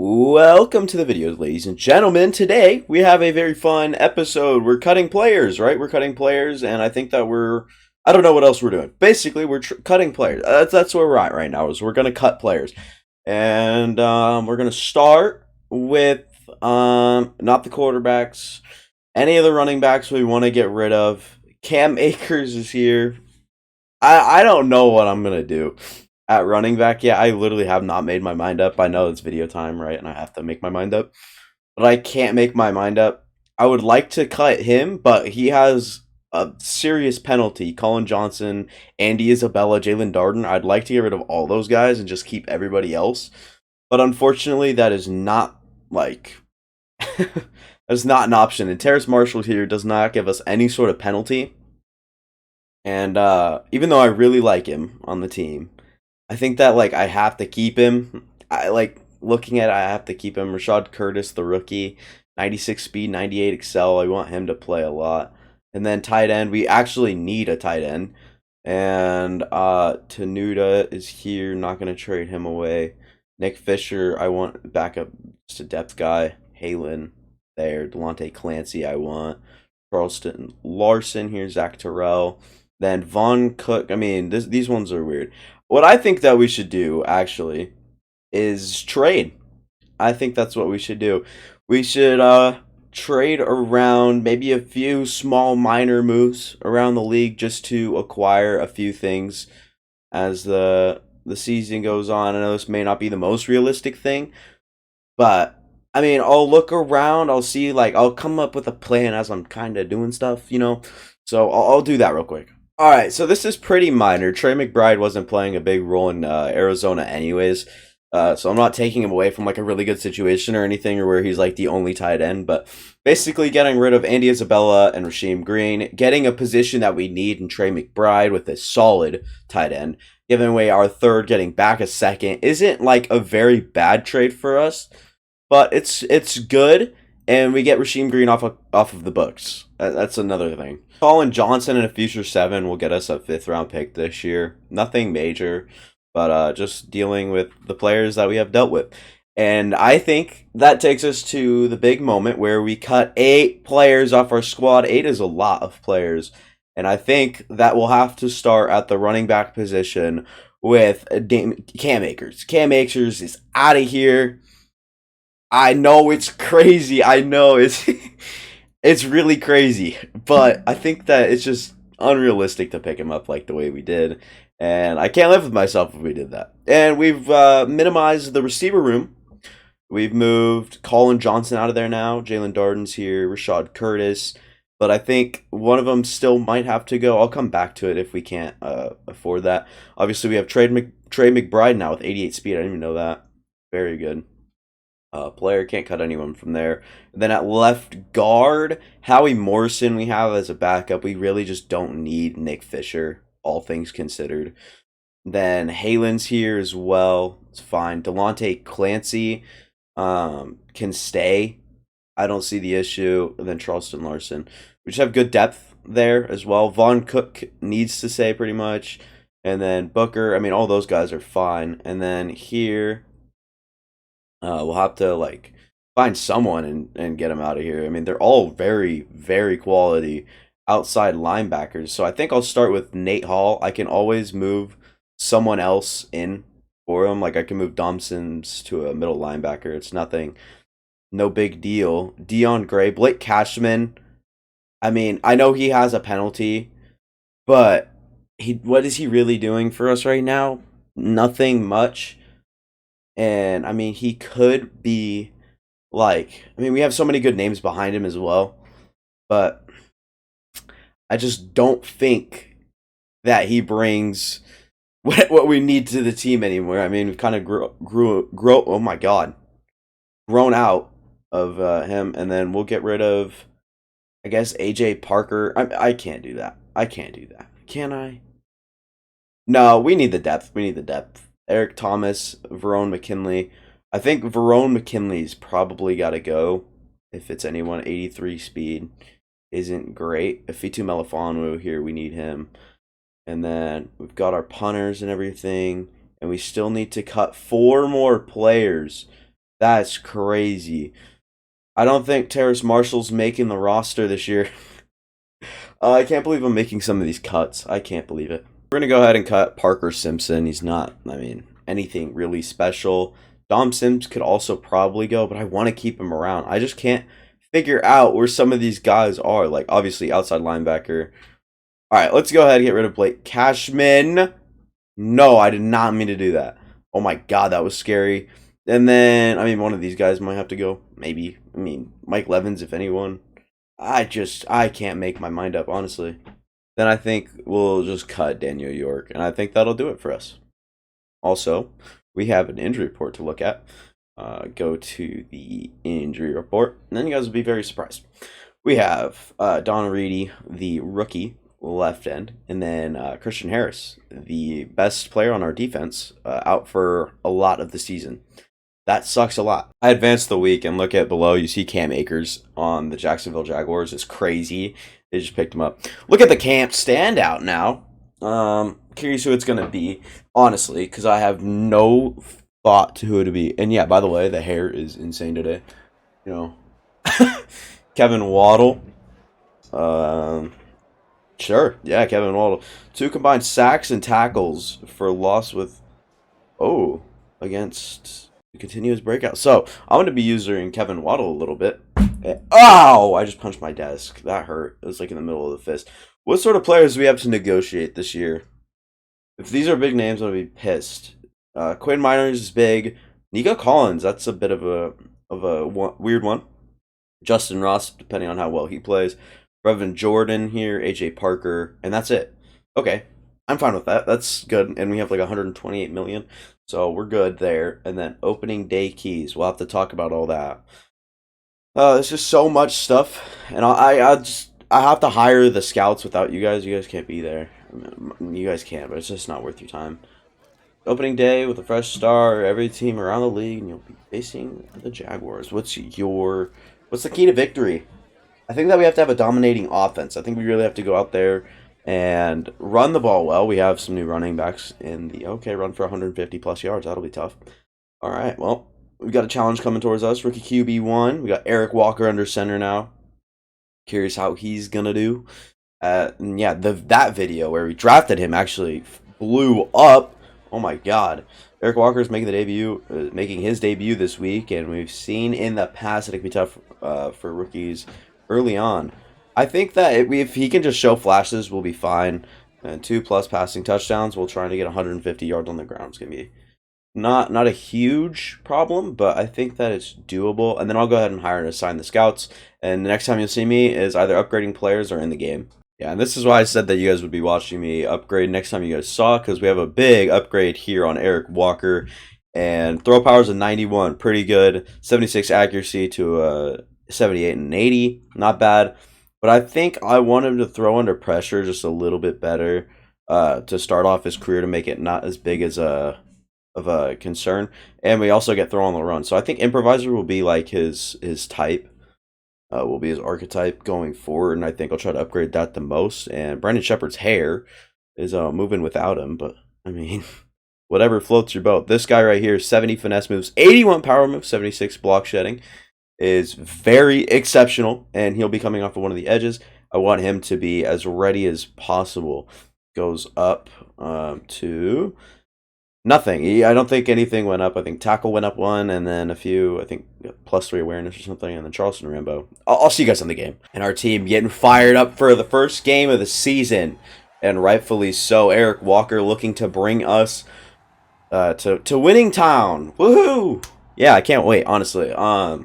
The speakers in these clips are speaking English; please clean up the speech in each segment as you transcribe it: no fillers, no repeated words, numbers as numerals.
Welcome to the video, ladies and gentlemen. Today we have a very fun episode. We're cutting players, right? We're cutting players, and I think that I don't know what else we're doing. Basically, we're cutting players. That's where we're at right now. Is we're gonna cut players, and we're gonna start with not the quarterbacks, any of the running backs we want to get rid of. Cam Akers is here. I don't know what I'm gonna do at running back. Yeah, I literally have not made my mind up. I know it's video time, right? And I have to make my mind up, but I can't make my mind up. I would like to cut him, but he has a serious penalty. Colin Johnson, Andy Isabella, Jalen Darden. I'd like to get rid of all those guys and just keep everybody else, but unfortunately, that is not like that's not an option. And Terrace Marshall here does not give us any sort of penalty. And even though I really like him on the team, I think that I have to keep him. I like looking at it, I have to keep him. Rashad Curtis, the rookie, 96 speed, 98 excel. I want him to play a lot. And then tight end, we actually need a tight end. And Tenuta is here, not gonna trade him away. Nick Fisher, I want backup, just a depth guy. Halen there, Delonte Clancy, I want. Charleston Larson here, Zach Terrell. Then Von Cook. I mean, these ones are weird. What I think that we should do, actually, is trade. I think that's what we should do. We should trade around maybe a few small minor moves around the league just to acquire a few things as the season goes on. I know this may not be the most realistic thing, but I mean, I'll look around, I'll see, I'll come up with a plan as I'm kind of doing stuff. So I'll do that real quick. All right, so this is pretty minor. Trey McBride wasn't playing a big role in Arizona anyways, so I'm not taking him away from a really good situation or anything, or where he's the only tight end. But basically, getting rid of Andy Isabella and Rasheem Green, getting a position that we need in Trey McBride with a solid tight end, giving away our third, getting back a second, isn't a very bad trade for us, but it's good, and we get Rasheem Green off of the books. That's another thing. Colin Johnson in a future 7 will get us a 5th round pick this year. Nothing major, but just dealing with the players that we have dealt with. And I think that takes us to the big moment where we cut 8 players off our squad. 8 is a lot of players. And I think that we'll have to start at the running back position with Cam Akers. Cam Akers is out of here. I know it's crazy. I know it's it's really crazy, but I think that it's just unrealistic to pick him up the way we did, and I can't live with myself if we did that. And we've minimized the receiver room. We've moved Colin Johnson out of there now. Jalen Darden's here. Rashad Curtis. But I think one of them still might have to go. I'll come back to it if we can't afford that. Obviously, we have Trey McBride now with 88 speed. I didn't even know that. Very good. Player, can't cut anyone from there. And then at left guard, Howie Morrison we have as a backup. We really just don't need Nick Fisher, all things considered. Then Halen's here as well. It's fine. Delonte Clancy can stay. I don't see the issue. And then Charleston Larson. We just have good depth there as well. Von Cook needs to stay pretty much. And then Booker, I mean, all those guys are fine. And then here, we'll have to find someone and get them out of here. I mean, they're all very, very quality outside linebackers. So I think I'll start with Nate Hall. I can always move someone else in for him. I can move Dom Sims to a middle linebacker. It's nothing, no big deal. Dion Gray, Blake Cashman. I mean, I know he has a penalty, but what is he really doing for us right now? Nothing much. And I mean, he could be I mean, we have so many good names behind him as well, but I just don't think that he brings what we need to the team anymore. I mean, we've kind of oh my God, grown out of him. And then we'll get rid of, I guess, AJ Parker. I can't do that. I can't do that. Can I? No, we need the depth. We need the depth. Eric Thomas, Verone McKinley. I think Verone McKinley's probably got to go. If it's anyone, 83 speed isn't great. Afitu Melifonwu here, we need him. And then we've got our punters and everything. And we still need to cut 4 more players. That's crazy. I don't think Terrace Marshall's making the roster this year. I can't believe I'm making some of these cuts. I can't believe it. We're going to go ahead and cut Parker Simpson. He's not, I mean, anything really special. Dom Sims could also probably go, but I want to keep him around. I just can't figure out where some of these guys are. Like, obviously, outside linebacker. All right, let's go ahead and get rid of Blake Cashman. No, I did not mean to do that. Oh my god, that was scary. And then, I mean, one of these guys might have to go. Maybe. I mean, Mike Levins, if anyone. I can't make my mind up, honestly. Then I think we'll just cut Daniel York, and I think that'll do it for us. Also, we have an injury report to look at. Go to the injury report, and then you guys will be very surprised. We have Don Reedy, the rookie left end, and then Christian Harris, the best player on our defense, out for a lot of the season. That sucks a lot. I advanced the week and look at below. You see Cam Akers on the Jacksonville Jaguars. It's crazy. They just picked him up. Look at the camp standout now. Curious who it's going to be, honestly, because I have no thought to who it would be. And yeah, by the way, the hair is insane today. You know, Kevin Waddle. Sure. Yeah, Kevin Waddle. 2 combined sacks and tackles for loss with, against continuous breakout. So I'm going to be using Kevin Waddle a little bit. Ow! I just punched my desk. That hurt. It was like in the middle of the fist. What sort of players do we have to negotiate this year? If these are big names, I'm going to be pissed. Quinn Miners is big. Nico Collins, that's a bit of a weird one. Justin Ross, depending on how well he plays. Brevin Jordan here, AJ Parker, and that's it. Okay, I'm fine with that. That's good. And we have like 128 million. So we're good there. And then opening day keys. We'll have to talk about all that. There's just so much stuff. And I have to hire the scouts without you guys. You guys can't be there. I mean, you guys can, but it's just not worth your time. Opening day with a fresh star, every team around the league, and you'll be facing the Jaguars. What's the key to victory? I think that we have to have a dominating offense. I think we really have to go out there and run the ball well. We have some new running backs in the run for 150 plus yards. That'll be tough. All right, well, we've got a challenge coming towards us. Rookie QB1. We got Eric Walker under center now. Curious how he's gonna do. And yeah, that video where we drafted him actually blew up. Oh my God, Eric Walker is making his debut this week, and we've seen in the past that it can be tough for rookies early on. I think that if he can just show flashes, we'll be fine. And 2+ passing touchdowns, we'll try to get 150 yards on the ground. It's gonna be not a huge problem, but I think that it's doable. And then I'll go ahead and hire and assign the scouts. And the next time you'll see me is either upgrading players or in the game. Yeah, and this is why I said that you guys would be watching me upgrade next time you guys saw, because we have a big upgrade here on Eric Walker. And throw power's a 91, pretty good. 76 accuracy to 78 and 80, not bad. But I think I want him to throw under pressure just a little bit better to start off his career, to make it not as big as of a concern. And we also get throw on the run. So I think improviser will be like his type. Will be his archetype going forward, and I think I'll try to upgrade that the most. And Brandon Shepard's hair is moving without him, but I mean, whatever floats your boat. This guy right here, 70 finesse moves, 81 power moves, 76 block shedding, is very exceptional, and he'll be coming off of one of the edges. I want him to be as ready as possible. Goes up to nothing. I don't think anything went up. I think tackle went up 1, and then a few, I think, +3 awareness or something, and then Charleston Rambo. I'll see you guys in the game. And our team getting fired up for the first game of the season, and rightfully so. Eric Walker looking to bring us to winning town. Woohoo! Yeah, I can't wait, honestly. I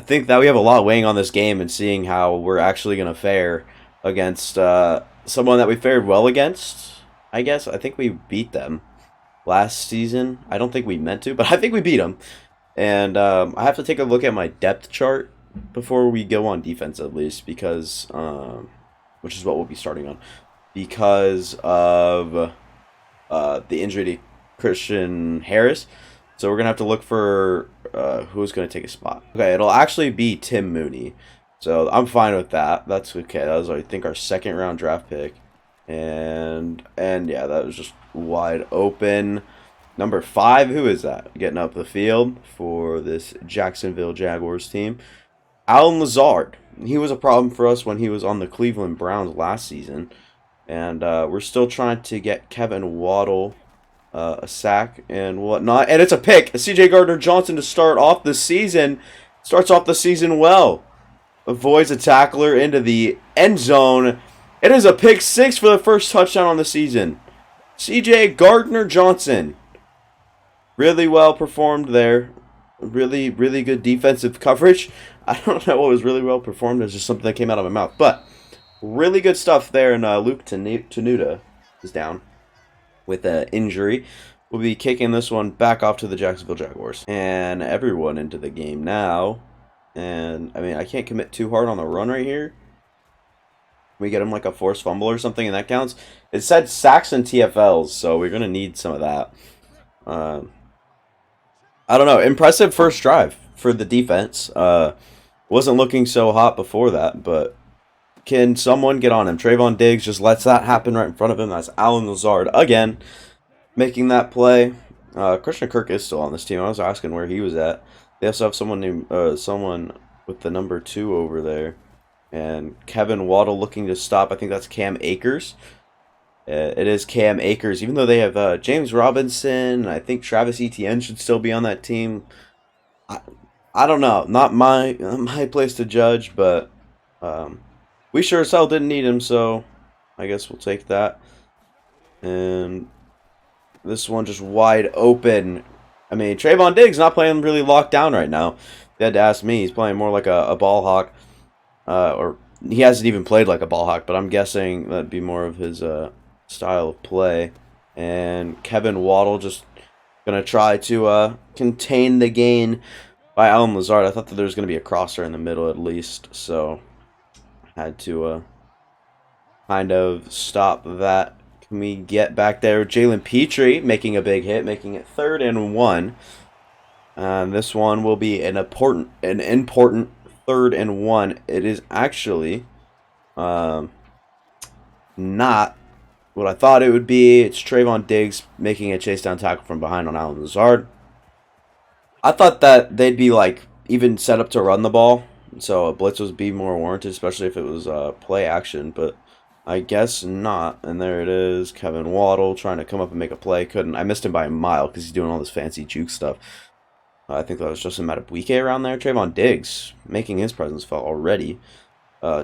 think that we have a lot weighing on this game, and seeing how we're actually going to fare against someone that we fared well against, I guess. I think we beat them last season. I don't think we meant to, but I think we beat them. And I have to take a look at my depth chart before we go on defense, at least, because which is what we'll be starting on, because of the injury to Christian Harris. So we're gonna have to look for who's gonna take a spot. Okay, it'll actually be Tim Mooney, so I'm fine with that. That's okay. That was, I think, our 2nd round draft pick. And yeah, that was just wide open. Number 5, who is that? Getting up the field for this Jacksonville Jaguars team. Alan Lazard. He was a problem for us when he was on the Cleveland Browns last season. And we're still trying to get Kevin Waddle a sack and whatnot. And it's a pick. C.J. Gardner-Johnson to start off the season. Starts off the season well. Avoids a tackler into the end zone. It is a pick 6 for the first touchdown on the season. C.J. Gardner-Johnson. Really well performed there. Really, really good defensive coverage. I don't know what was really well performed. It's just something that came out of my mouth. But really good stuff there. And Luke Tenuta is down with an injury. We'll be kicking this one back off to the Jacksonville Jaguars. And everyone into the game now. And, I mean, I can't commit too hard on the run right here. We get him like a forced fumble or something, and that counts. It said sacks and TFLs, so we're going to need some of that. I don't know. Impressive first drive for the defense. Wasn't looking so hot before that, but can someone get on him? Trayvon Diggs just lets that happen right in front of him. That's Alan Lazard again making that play. Christian Kirk is still on this team. I was asking where he was at. They also have someone named someone with the number 2 over there. And Kevin Waddle looking to stop. I think that's Cam Akers. It is Cam Akers, even though they have James Robinson. I think Travis Etienne should still be on that team. I don't know. Not my place to judge, but we sure as hell didn't need him, so I guess we'll take that. And this one just wide open. I mean, Trayvon Diggs not playing really locked down right now. If you had to ask me, he's playing more like a ball hawk. Or he hasn't even played like a ball hawk, but I'm guessing that'd be more of his style of play. And Kevin Waddle just going to try to contain the gain by Alan Lazard. I thought that there was going to be a crosser in the middle at least, so I had to kind of stop that. Can we get back there? Jalen Petrie making a big hit, making it 3rd and 1. This one will be an important 3rd and 1. It is actually not what I thought it would be. It's Trayvon Diggs making a chase down tackle from behind on Alan Lazard. I thought that they'd be like even set up to run the ball, so a blitz would be more warranted, especially if it was play action, but I guess not. And there it is, Kevin Waddle trying to come up and make a play. Couldn't. I missed him by a mile because he's doing all this fancy juke stuff. I think that was Justin Madubuike around there. Trayvon Diggs making his presence felt already.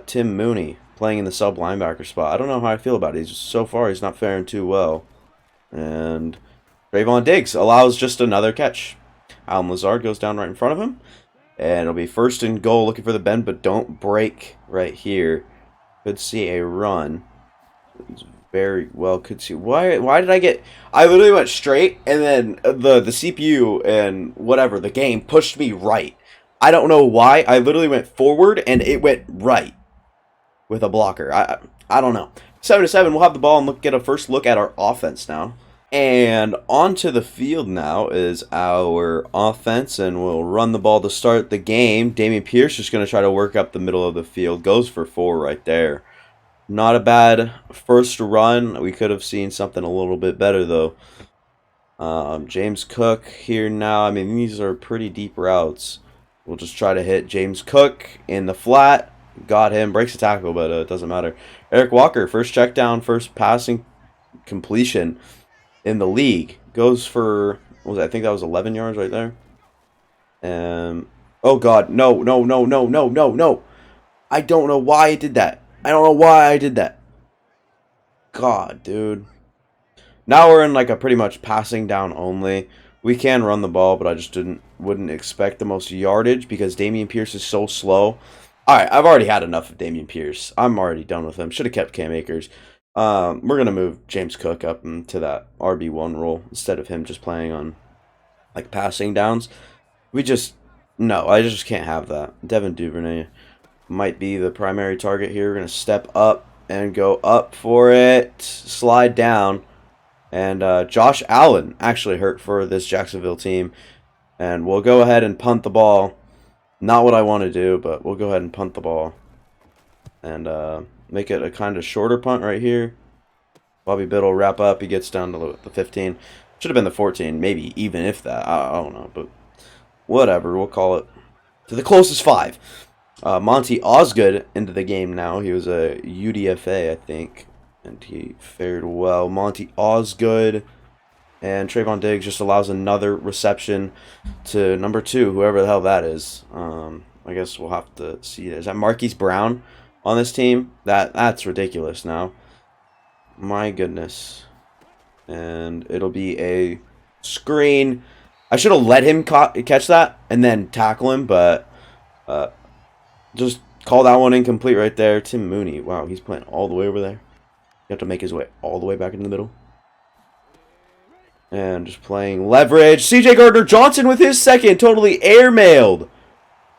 Tim Mooney playing in the sub linebacker spot. I don't know how I feel about it. So far, he's not faring too well. And Trayvon Diggs allows just another catch. Alan Lazard goes down right in front of him. And it'll be 1st and goal, looking for the bend, but don't break right here. Could see a run. Very well could see. Why did I get... I literally went straight, and then the CPU and whatever, the game, pushed me right. I don't know why. I literally went forward, and it went right with a blocker. I don't know. 7-7, we'll have the ball and get a first look at our offense now. And onto the field now is our offense, and we'll run the ball to start the game. Damian Pierce just going to try to work up the middle of the field. Goes for 4 right there. Not a bad first run. We could have seen something a little bit better, though. James Cook here now. I mean, these are pretty deep routes. We'll just try to hit James Cook in the flat. Got him. Breaks the tackle, but it doesn't matter. Eric Walker, first check down, first passing completion in the league. Goes for, what was it? I think that was 11 yards right there. Oh, God. No. I don't know why I did that. God, dude. Now we're in like a pretty much passing down only. We can run the ball, but I just wouldn't expect the most yardage because Damian Pierce is so slow. All right, I've already had enough of Damian Pierce. I'm already done with him. Should have kept Cam Akers. We're going to move James Cook up into that RB1 role instead of him just playing on like passing downs. I just can't have that. Devin Duvernay might be the primary target here. We're going to step up and go up for it. Slide down. And Josh Allen actually hurt for this Jacksonville team. And we'll go ahead and punt the ball. Not what I want to do, but we'll go ahead and punt the ball. And make it a kind of shorter punt right here. Bobby Biddle wrap up. He gets down to the 15. Should have been the 14, maybe even if that. I don't know, but whatever. We'll call it to the closest 5. Monty Osgood into the game now. He was a UDFA, I think, and he fared well. Monty Osgood and Trayvon Diggs just allows another reception to number 2, whoever the hell that is. I guess we'll have to see. Is that Marquise Brown on this team? That's ridiculous now. My goodness. And it'll be a screen. I should have let him catch that and then tackle him, but just call that one incomplete right there. Tim Mooney. Wow, he's playing all the way over there. You have to make his way all the way back into the middle. And just playing leverage. CJ Gardner-Johnson with his second. Totally airmailed.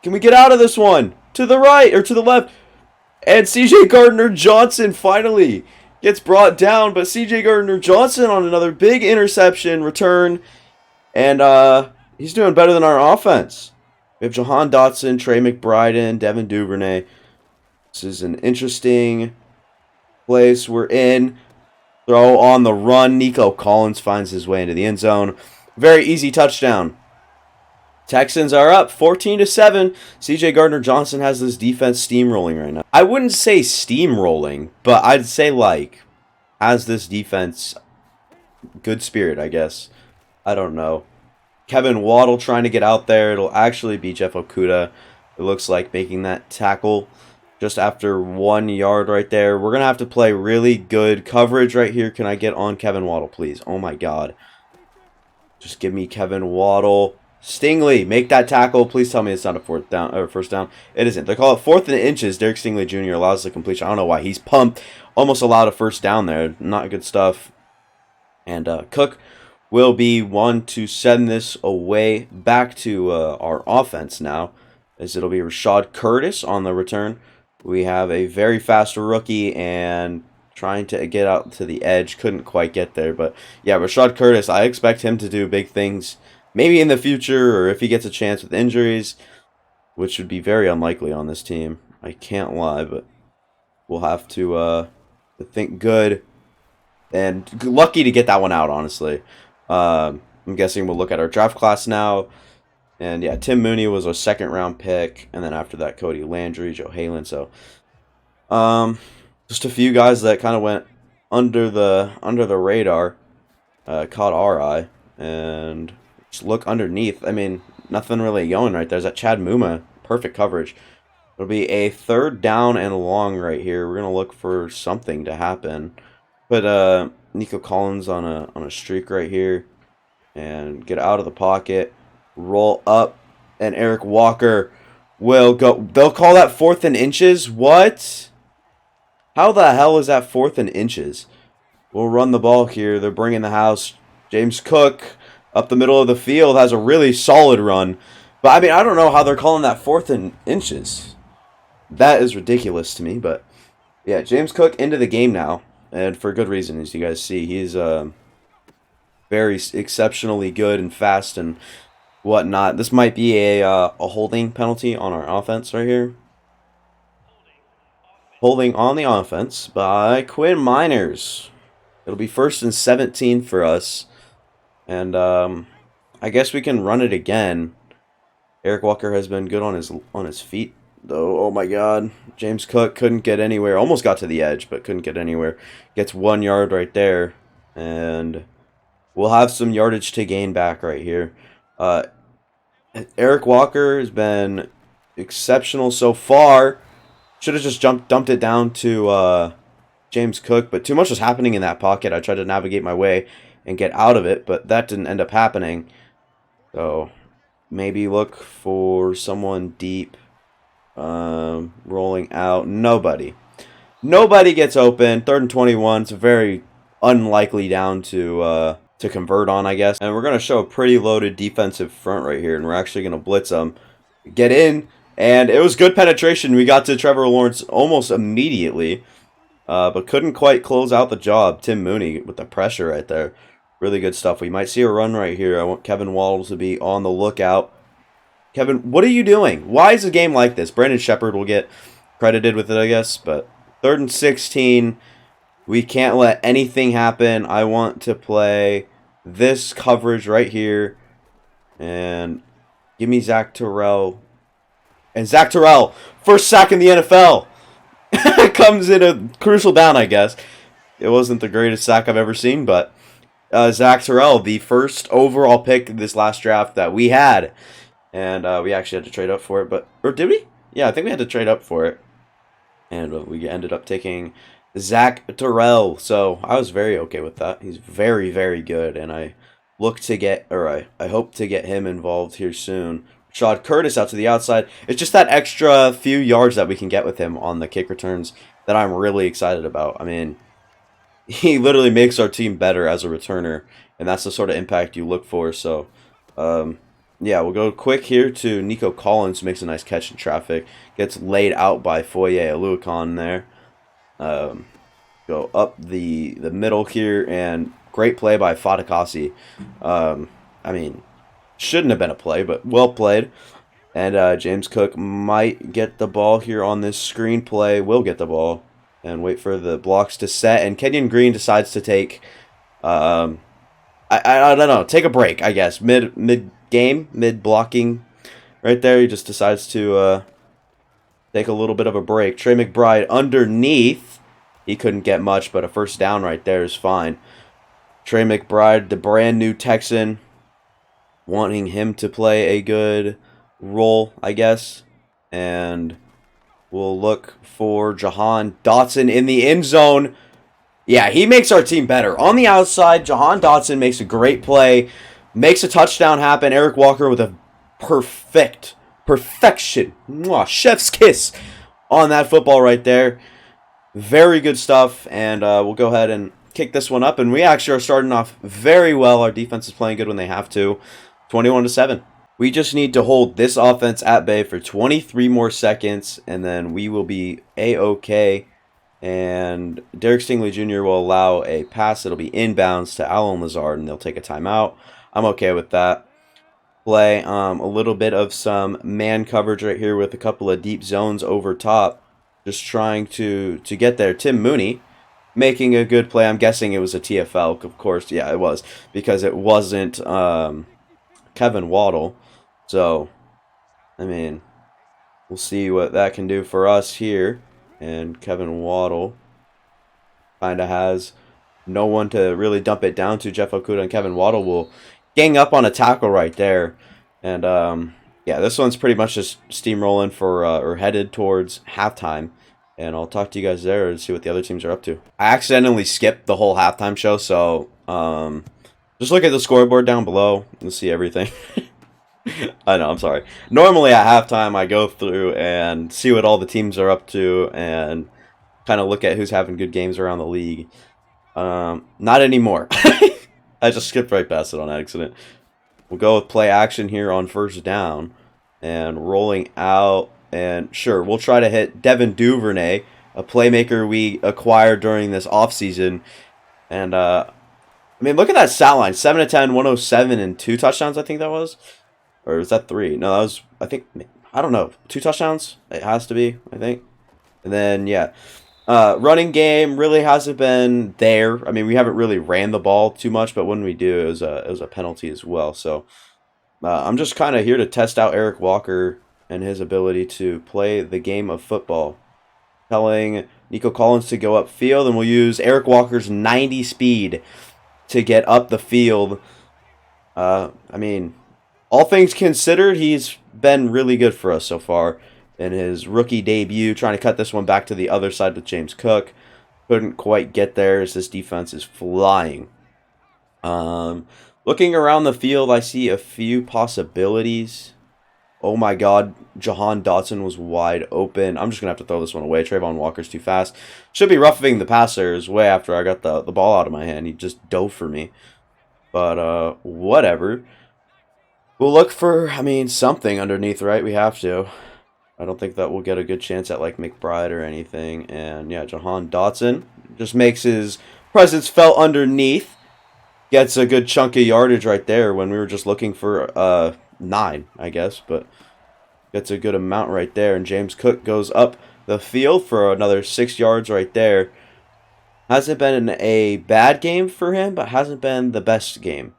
Can we get out of this one? To the right or to the left. And CJ Gardner-Johnson finally gets brought down. But CJ Gardner-Johnson on another big interception return. And he's doing better than our offense. We have Jahan Dotson, Trey McBride, Devin Duvernay. This is an interesting place we're in. Throw on the run. Nico Collins finds his way into the end zone. Very easy touchdown. Texans are up 14-7. CJ Gardner-Johnson has this defense steamrolling right now. I wouldn't say steamrolling, but I'd say like has this defense good spirit, I guess. I don't know. Kevin Waddle trying to get out there. It'll actually be Jeff Okudah. It looks like making that tackle just after 1 yard right there. We're going to have to play really good coverage right here. Can I get on Kevin Waddle, please? Oh, my God. Just give me Kevin Waddle. Stingley, make that tackle. Please tell me it's not a first down. It isn't. They call it 4th and inches. Derek Stingley Jr. allows the completion. I don't know why. He's pumped. Almost allowed a first down there. Not good stuff. And Cook will be one to send this away back to our offense now, as it'll be Rashad Curtis on the return. We have a very fast rookie and trying to get out to the edge. Couldn't quite get there. But, yeah, Rashad Curtis, I expect him to do big things maybe in the future or if he gets a chance with injuries, which would be very unlikely on this team. I can't lie, but we'll have to think good. And lucky to get that one out, honestly. I'm guessing we'll look at our draft class now. And yeah, Tim Mooney was our 2nd-round pick, and then after that, Cody Landry, Joe Halen. So, just a few guys that kind of went under the radar, caught our eye, and just look underneath. I mean, nothing really going right there. There's that Chad Muma, perfect coverage. It'll be a 3rd down and long right here. We're gonna look for something to happen. Put Nico Collins on a streak right here, and get out of the pocket. Roll up, and Eric Walker will go. They'll call that 4th and inches? What? How the hell is that 4th and inches? We'll run the ball here. They're bringing the house. James Cook up the middle of the field has a really solid run. But, I mean, I don't know how they're calling that 4th and inches. That is ridiculous to me. But, yeah, James Cook into the game now. And for good reason, as you guys see. He's very exceptionally good and fast and whatnot. This might be a holding penalty on our offense right here. Holding on the offense by Quinn Miners. It'll be 1st and 17 for us. And I guess we can run it again. Eric Walker has been good on his feet, though. Oh my God. James Cook couldn't get anywhere. Almost got to the edge, but couldn't get anywhere. Gets 1 yard right there. And we'll have some yardage to gain back right here. Eric Walker has been exceptional so far. Should have just dumped it down to James Cook, but too much was happening in that pocket. I tried to navigate my way and get out of it, but that didn't end up happening. So maybe look for someone deep. Rolling out. Nobody gets open. 3rd and 21. It's a very unlikely down to convert on, I guess. And we're going to show a pretty loaded defensive front right here, and we're actually going to blitz them. Get in, and it was good penetration. We got to Trevor Lawrence almost immediately, but couldn't quite close out the job. Tim Mooney with the pressure right there. Really good stuff. We might see a run right here. I want Kevin Waddle to be on the lookout. Kevin, what are you doing? Why is a game like this? Brandon Shepard will get credited with it, I guess, but 3rd and 16. We can't let anything happen. I want to play this coverage right here. And give me Zach Terrell. And Zach Terrell, first sack in the NFL. Comes in a crucial down, I guess. It wasn't the greatest sack I've ever seen, but Zach Terrell, the first overall pick in this last draft that we had. And we actually had to trade up for it, or did we? Yeah, I think we had to trade up for it. And we ended up taking Zach Terrell. So I was very okay with that. He's very, very good, and I look to get, or I hope to get him involved here soon. Rashad Curtis out to the outside. It's just that extra few yards that we can get with him on the kick returns that I'm really excited about. I mean, he literally makes our team better as a returner, and that's the sort of impact you look for. So, yeah, we'll go quick here to Nico Collins, who makes a nice catch in traffic. Gets laid out by Foye Aluakon there. Go up the middle here, and great play by Fadakasi. I mean, shouldn't have been a play, but well played. And James Cook might get the ball here on this screen play. Will get the ball and wait for the blocks to set. And Kenyon Green decides to take, I don't know, take a break, I guess. Mid game, mid blocking, right there. He just decides to take a little bit of a break. Trey McBride underneath. He couldn't get much, but a first down right there is fine. Trey McBride, the brand new Texan, wanting him to play a good role, I guess. And we'll look for Jahan Dotson in the end zone. Yeah, he makes our team better. On the outside, Jahan Dotson makes a great play, makes a touchdown happen. Eric Walker with a perfection. Mwah, chef's kiss on that football right there. Very good stuff, and we'll go ahead and kick this one up. And we actually are starting off very well. Our defense is playing good when they have to. 21-7. We just need to hold this offense at bay for 23 more seconds, and then we will be A-OK. And Derek Stingley Jr. will allow a pass. It'll be inbounds to Alan Lazard, and they'll take a timeout. I'm okay with that. Play a little bit of some man coverage right here with a couple of deep zones over top. Just trying to get there. Tim Mooney making a good play. I'm guessing it was a TFL, of course. Yeah, it was, because it wasn't Kevin Waddle. So, I mean, we'll see what that can do for us here. And Kevin Waddle kind of has no one to really dump it down to. Jeff Okuda and Kevin Waddle will gang up on a tackle right there. And, yeah, this one's pretty much just steamrolling for, or headed towards halftime. And I'll talk to you guys there and see what the other teams are up to. I accidentally skipped the whole halftime show, so just look at the scoreboard down below and see everything. I know, I'm sorry. Normally at halftime, I go through and see what all the teams are up to and kind of look at who's having good games around the league. Not anymore. I just skipped right past it on accident. We'll go with play action here on first down and rolling out. And sure, we'll try to hit Devin Duvernay, a playmaker we acquired during this offseason. And, I mean, look at that stat line. 7 to 10, 107, and 2 touchdowns, I think that was. Or was that 3? No, that was, I think, I don't know. 2 touchdowns? It has to be, I think. And then, yeah. Running game really hasn't been there. I mean, we haven't really ran the ball too much, but when we do, it was a penalty as well. So, I'm just kind of here to test out Eric Walker and his ability to play the game of football. Telling Nico Collins to go upfield, and we'll use Eric Walker's 90 speed to get up the field. I mean, all things considered, he's been really good for us so far in his rookie debut. Trying to cut this one back to the other side with James Cook. Couldn't quite get there as this defense is flying. Looking around the field, I see a few possibilities. Oh my God, Jahan Dotson was wide open. I'm just going to have to throw this one away. Trayvon Walker's too fast. Should be roughing the passers way after I got the ball out of my hand. He just dove for me. But, whatever. We'll look for, I mean, something underneath, right? We have to. I don't think that we'll get a good chance at, like, McBride or anything. And, yeah, Jahan Dotson just makes his presence felt underneath. Gets a good chunk of yardage right there when we were just looking for, 9, I guess, but gets a good amount right there. And James Cook goes up the field for another 6 yards right there. Hasn't been a bad game for him, but hasn't been the best game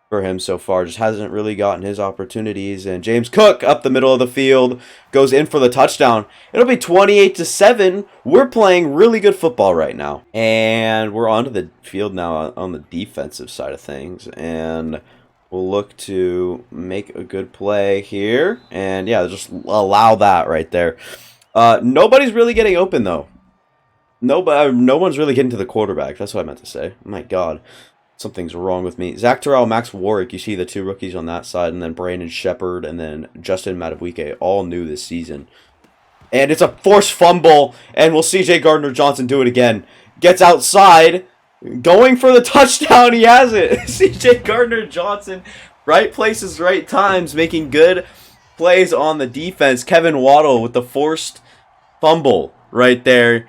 for him so far. Just hasn't really gotten his opportunities. And James Cook up the middle of the field goes in for the touchdown. It'll be 28-7. We're playing really good football right now. And we're onto the field now on the defensive side of things. And we'll look to make a good play here. And yeah, just allow that right there. Nobody's really getting open though. No one's really getting to the quarterback. That's what I meant to say. Oh my God. Something's wrong with me. Zach Terrell, Max Warwick, you see the two rookies on that side, and then Brandon Shepard, and then Justin Madubuike, all new this season. And it's a forced fumble, and we'll see C.J. Gardner-Johnson do it again. Gets outside, going for the touchdown, he has it. C.J. Gardner-Johnson, right places, right times, making good plays on the defense. Kevin Waddle with the forced fumble right there.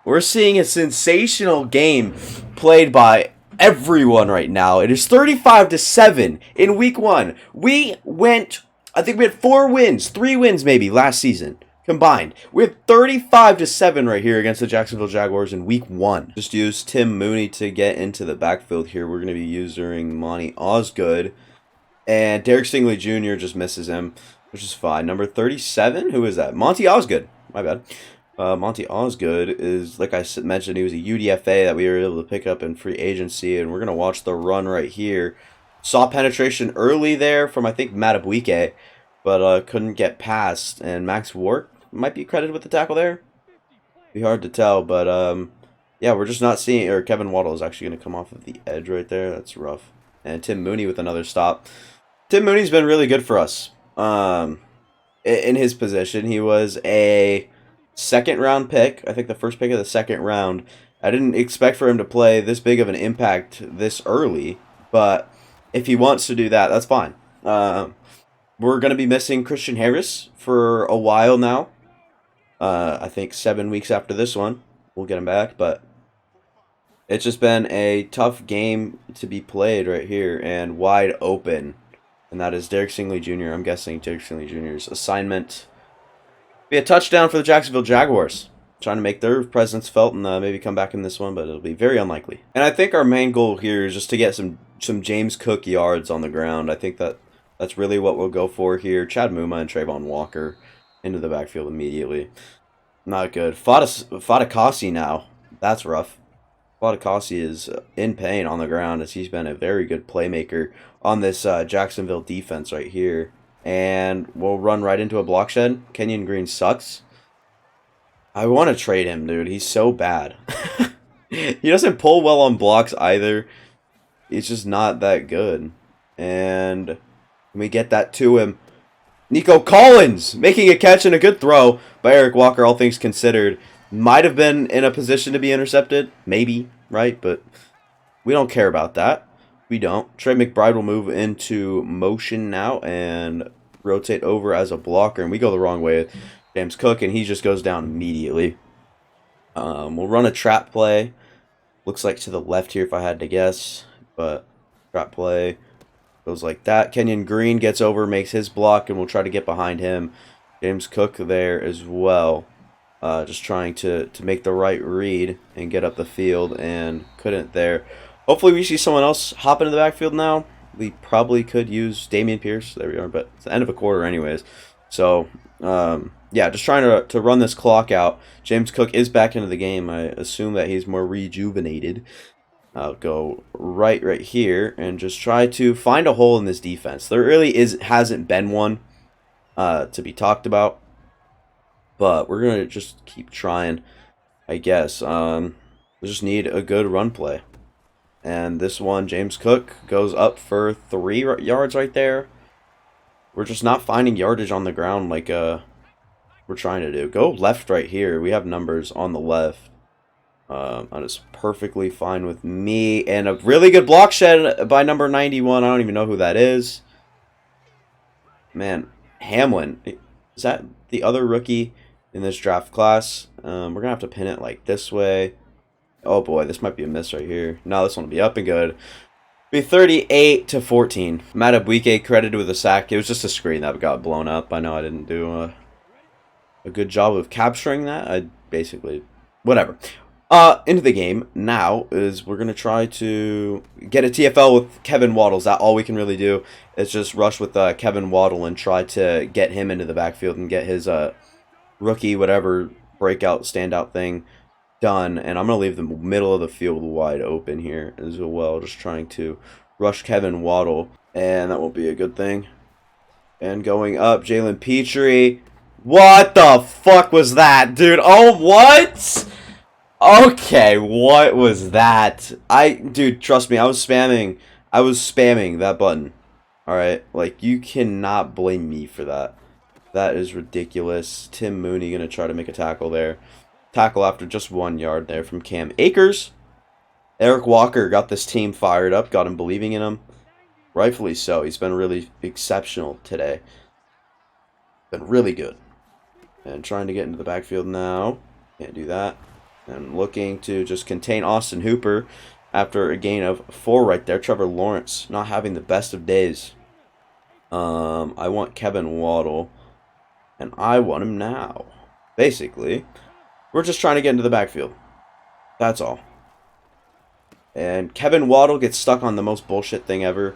We're seeing a sensational game played by everyone right now. It is 35-7 in week 1. We went, I think we had 4 wins, 3 wins maybe last season combined. We have 35-7 right here against the Jacksonville Jaguars in week 1. Just use Tim Mooney to get into the backfield here. We're going to be using Monty Osgood, and Derek Stingley Jr. just misses him, which is fine. Number 37, who is that? Monty Osgood. My bad. Monty Osgood is, like I mentioned, he was a UDFA that we were able to pick up in free agency, and we're going to watch the run right here. Saw penetration early there from, I think, Madubuike, but couldn't get past, and Max Wark might be credited with the tackle there. Be hard to tell, but yeah, we're just not seeing, or Kevin Waddle is actually going to come off of the edge right there. That's rough. And Tim Mooney with another stop. Tim Mooney's been really good for us in his position. He was a second round pick, I think the first pick of the second round. I didn't expect for him to play this big of an impact this early, but if he wants to do that, that's fine. We're going to be missing Christian Harris for a while now. I think 7 weeks after this one, we'll get him back, but it's just been a tough game to be played right here and wide open. And that is Derek Stingley Jr. I'm guessing Derek Stingley Jr.'s assignment. Be a touchdown for the Jacksonville Jaguars. Trying to make their presence felt and maybe come back in this one, but it'll be very unlikely. And I think our main goal here is just to get some James Cook yards on the ground. I think that's really what we'll go for here. Chad Muma and Trayvon Walker into the backfield immediately. Not good. Fadakasi now. That's rough. Fadakasi is in pain on the ground as he's been a very good playmaker on this Jacksonville defense right here. And we'll run right into a block shed. Kenyon Green sucks. I want to trade him, dude. He's so bad. He doesn't pull well on blocks either. He's just not that good. And we get that to him. Nico Collins making a catch and a good throw by Eric Walker, all things considered. Might have been in a position to be intercepted. Maybe, right? But we don't care about that. We don't. Trey McBride will move into motion now and rotate over as a blocker. And we go the wrong way with James Cook, and he just goes down immediately. We'll run a trap play. Looks like to the left here if I had to guess. But trap play goes like that. Kenyon Green gets over, makes his block, and we'll try to get behind him. James Cook there as well. Just trying to make the right read and get up the field, and couldn't there. Hopefully we see someone else hop into the backfield now. We probably could use Dameon Pierce. There we are, but it's the end of a quarter anyways. So, yeah, just trying to run this clock out. James Cook is back into the game. I assume that he's more rejuvenated. I'll go right here and just try to find a hole in this defense. There really hasn't been one to be talked about. But we're going to just keep trying, I guess. We just need a good run play. And this one, James Cook goes up for 3 yards right there. We're just not finding yardage on the ground like we're trying to do. Go left right here. We have numbers on the left. That is perfectly fine with me. And a really good block shed by number 91. I don't even know who that is. Man, Hamlin. Is that the other rookie in this draft class? We're going to have to pin it like this way. Oh boy, this might be a miss right here. No, this one will be up and good. Be 38-14. Madubuike credited with a sack. It was just a screen that got blown up. I know I didn't do a good job of capturing that. I basically, whatever. Into the game now is we're going to try to get a TFL with Kevin Waddle. Is that all we can really do? Is just rush with Kevin Waddle and try to get him into the backfield and get his rookie, whatever, breakout, standout thing done. And I'm going to leave the middle of the field wide open here as well. Just trying to rush Kevin Waddle. And that won't be a good thing. And going up, Jalen Petrie. What the fuck was that, dude? Oh, what? Okay, what was that? Dude, trust me, I was spamming that button. Alright, like, you cannot blame me for that. That is ridiculous. Tim Mooney gonna try to make a tackle there. Tackle after just 1 yard there from Cam Akers. Eric Walker got this team fired up, got him believing in him. Rightfully so. He's been really exceptional today. Been really good. And trying to get into the backfield now. Can't do that. And looking to just contain Austin Hooper after a gain of 4 right there. Trevor Lawrence not having the best of days. I want Kevin Waddle. And I want him now. Basically, we're just trying to get into the backfield. That's all. And Kevin Waddle gets stuck on the most bullshit thing ever.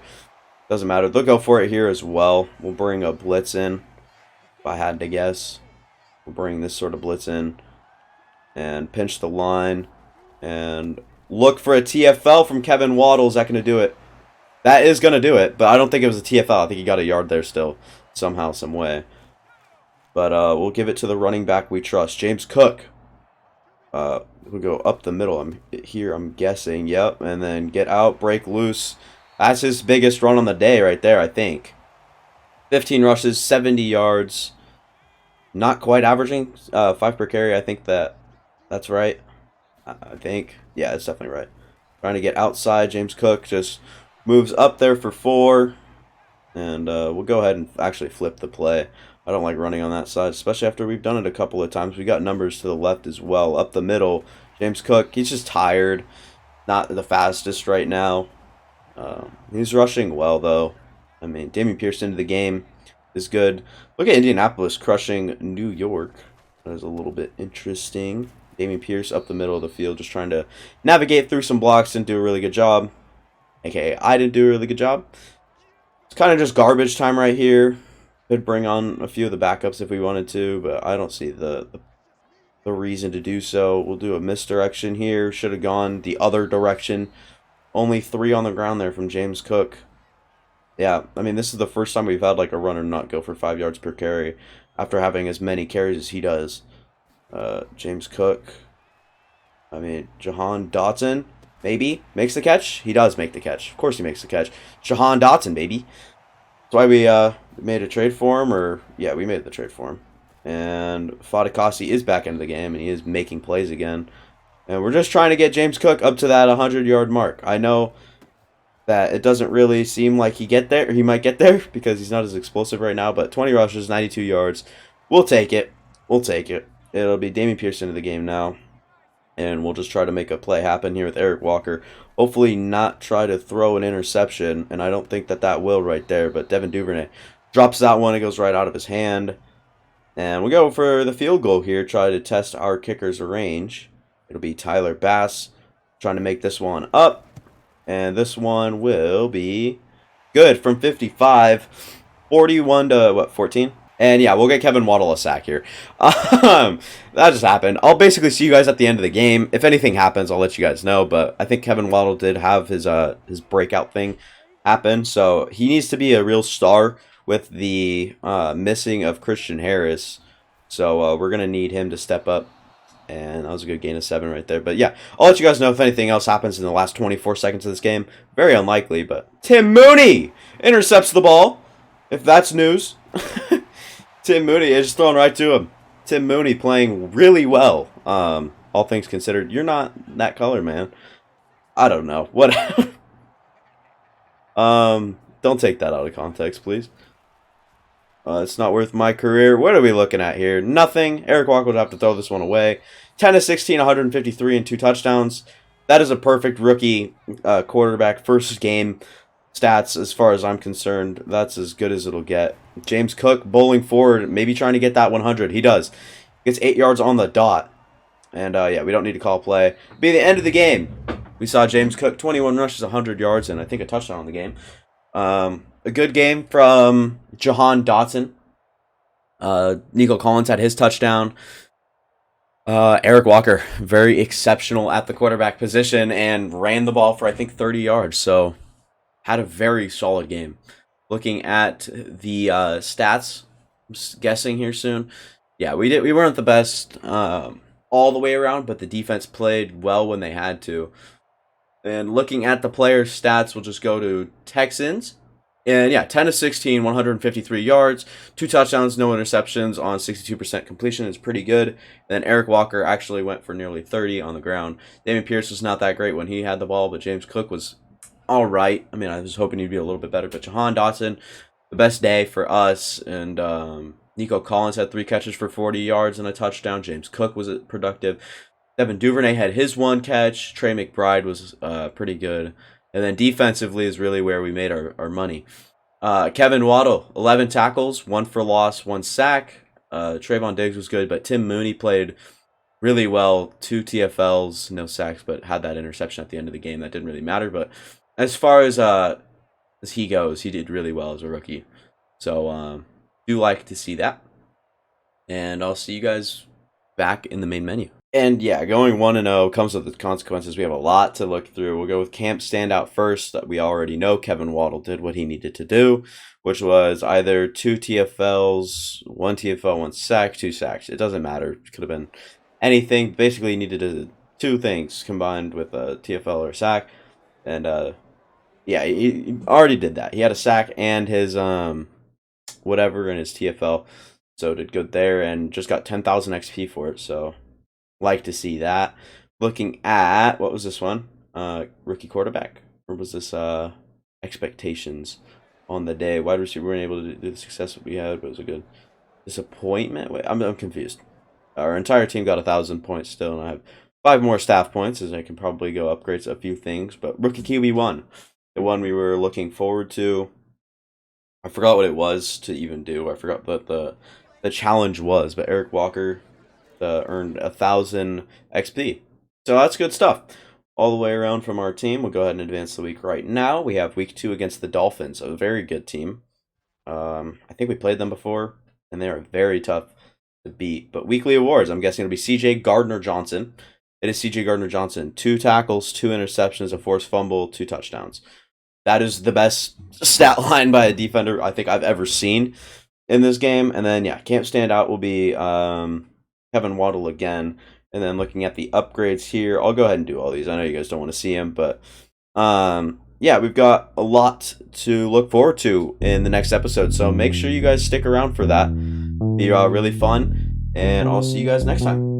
Doesn't matter. They'll go for it here as well. We'll bring a blitz in. If I had to guess. We'll bring this sort of blitz in. And pinch the line. And look for a TFL from Kevin Waddle. Is that going to do it? That is going to do it. But I don't think it was a TFL. I think he got a yard there still. Somehow, some way. But we'll give it to the running back we trust. James Cook. We'll go up the middle. I'm guessing. Yep. And then get out. Break loose. That's his biggest run on the day right there, I think. 15 rushes. 70 yards. Not quite averaging 5 per carry. I think that's right. I think. Yeah, it's definitely right. Trying to get outside. James Cook just moves up there for 4. And we'll go ahead and actually flip the play. I don't like running on that side, especially after we've done it a couple of times. We got numbers to the left as well. Up the middle, James Cook. He's just tired. Not the fastest right now. He's rushing well, though. I mean, Damian Pierce into the game is good. Look at Indianapolis crushing New York. That is a little bit interesting. Damian Pierce up the middle of the field, just trying to navigate through some blocks and do a really good job. AKA, I didn't do a really good job. It's kind of just garbage time right here. Could bring on a few of the backups if we wanted to, but I don't see the reason to do so. We'll do a misdirection here. Should have gone the other direction. Only 3 on the ground there from James Cook. Yeah, I mean, this is the first time we've had like a runner not go for 5 yards per carry after having as many carries as he does. James Cook. I mean, Jahan Dotson, maybe, makes the catch. He does make the catch. Of course he makes the catch. Jahan Dotson, baby. That's why we made a trade for him, or yeah, we made the trade for him. And Fadikasi is back into the game, and he is making plays again. And we're just trying to get James Cook up to that 100-yard mark. I know that it doesn't really seem like he might get there because he's not as explosive right now. But 20 rushes, 92 yards, we'll take it. We'll take it. It'll be Damian Pierce into the game now. And we'll just try to make a play happen here with Eric Walker. Hopefully not try to throw an interception. And I don't think that will right there. But Devin Duvernay drops that one. It goes right out of his hand. And we go for the field goal here. Try to test our kicker's range. It'll be Tyler Bass trying to make this one up. And this one will be good from 55. 41 to, 14? And yeah, we'll get Kevin Waddle a sack here. That just happened. I'll basically see you guys at the end of the game. If anything happens, I'll let you guys know. But I think Kevin Waddle did have his breakout thing happen. So he needs to be a real star with the missing of Christian Harris. So we're going to need him to step up. And that was a good gain of 7 right there. But yeah, I'll let you guys know if anything else happens in the last 24 seconds of this game. Very unlikely, but Tim Mooney intercepts the ball. If that's news. Tim Mooney is just thrown right to him. Tim Mooney playing really well. All things considered. You're not that color, man. I don't know. What? Don't take that out of context, please. It's not worth my career. What are we looking at here? Nothing. Eric Walker would have to throw this one away. 10 to 16, 153 and 2 touchdowns. That is a perfect rookie quarterback first game stats as far as I'm concerned. That's as good as it'll get. James Cook bowling forward, maybe trying to get that 100. He does. Gets 8 yards on the dot. And yeah, we don't need to call play. Be the end of the game. We saw James Cook, 21 rushes, 100 yards, and I think a touchdown on the game. A good game from Jahan Dotson. Nico Collins had his touchdown. Eric Walker, very exceptional at the quarterback position and ran the ball for, I think, 30 yards. So, had a very solid game. Looking at the stats, I'm guessing here soon. Yeah, we weren't the best all the way around, but the defense played well when they had to. And looking at the players' stats, we'll just go to Texans. And yeah, 10 to 16, 153 yards, 2 touchdowns, no interceptions on 62% completion is pretty good. And then Eric Walker actually went for nearly 30 on the ground. Dameon Pierce was not that great when he had the ball, but James Cook was all right. I mean, I was hoping he'd be a little bit better, but Jahan Dotson, the best day for us. And Nico Collins had 3 catches for 40 yards and a touchdown. James Cook was productive. Devin Duvernay had his 1 catch. Trey McBride was pretty good. And then defensively is really where we made our money. Kevin Waddle, 11 tackles, 1 for loss, 1 sack. Trayvon Diggs was good, but Tim Mooney played really well. 2 TFLs, no sacks, but had that interception at the end of the game. That didn't really matter. But as far as he goes, he did really well as a rookie. So do like to see that. And I'll see you guys back in the main menu. And yeah, going 1-0 comes with the consequences. We have a lot to look through. We'll go with camp standout first. We already know Kevin Waddle did what he needed to do, which was either 2 TFLs, 1 TFL, 1 sack, 2 sacks. It doesn't matter. It could have been anything. Basically, he needed 2 things combined with a TFL or a sack. And yeah, he already did that. He had a sack and his whatever in his TFL. So did good there and just got 10,000 XP for it. So like to see that. Looking at, what was this one? Rookie quarterback? Or was this expectations on the day? Wide receiver weren't able to do the success that we had, but it was a good disappointment. Wait, I'm confused. Our entire team got 1,000 points still, and I have 5 more staff points, as I can probably go upgrade a few things. But Rookie QB1, the one we were looking forward to. I forgot what it was to even do. I forgot what the challenge was, but Eric Walker earned 1,000 XP. So that's good stuff. All the way around from our team. We'll go ahead and advance the week right now. We have week 2 against the Dolphins, a very good team. I think we played them before, and they are very tough to beat. But weekly awards, I'm guessing it'll be CJ Gardner-Johnson. It is CJ Gardner-Johnson. 2 tackles, 2 interceptions, a forced fumble, 2 touchdowns. That is the best stat line by a defender I think I've ever seen in this game. And then, yeah, camp standout will be Kevin Waddle again. And then looking at the upgrades here, I'll go ahead and do all these. I know you guys don't want to see them, but yeah, we've got a lot to look forward to in the next episode. So make sure you guys stick around for that. Be really fun, and I'll see you guys next time.